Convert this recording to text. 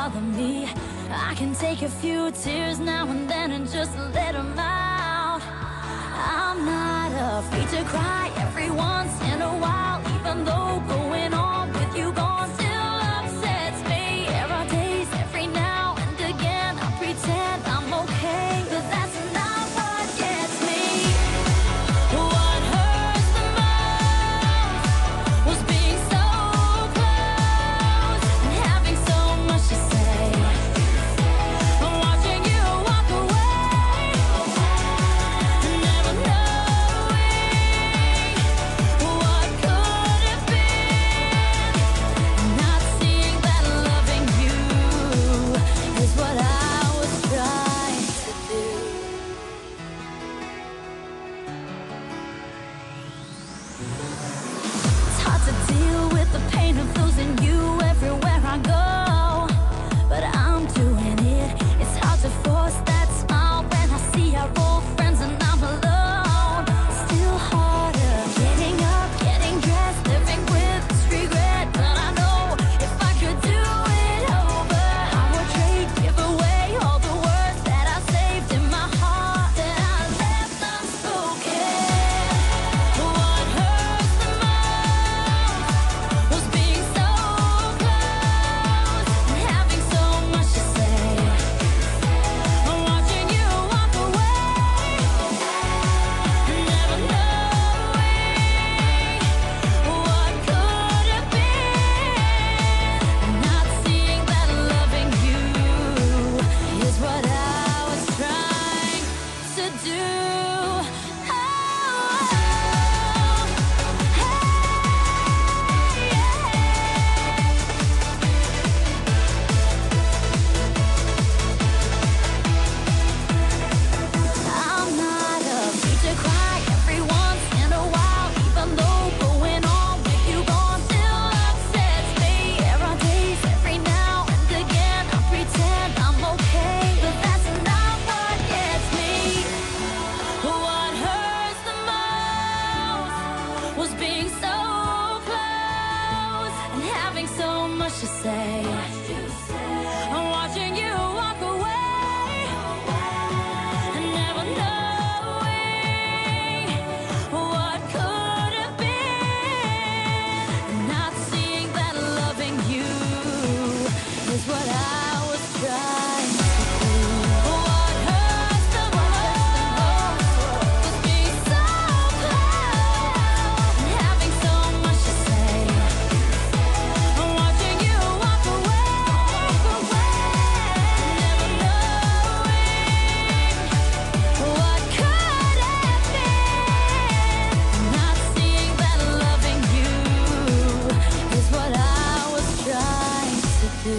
bother me. I can take a few tears now and then and just let them out. I'm not afraid to cry every once in a while, even though going on with you gone still upsets me. There are days every now and again I pretend I'm okay, but that's not what gets me. What hurts the most was being so close and having so much to say. I'm watching you walk away, never knowing what could have been. Not seeing that loving you is what I was trying to do. It's hard to deal with the pain of losing you everywhere I go, but I'm doing it. It's hard to force that smile when I see our old friends and I'm alone. Still harder getting up, getting dressed, living with this regret. But I know if I could do it over, I would trade, give away all the words that I saved in my heart, that I left unspoken. What hurts the most was being so close and having so much to say. I'm watching you walk away, never knowing what could have been. Not seeing that loving you is what I was trying to do. Oh, I'm not afraid to cry every once in a while, even though going on with you gone still upsets me. There are days every now and again I pretend I'm okay, but that's not what gets me. What hurts the most was being so close and having so much to say. I'm watching you walk away, never knowing what could have been. Not seeing that loving you is what I was trying to do. What hurts the most was being so close and having so much to say. I'm watching you walk away, never knowing what could have been. Not seeing that loving you is what I was trying to do.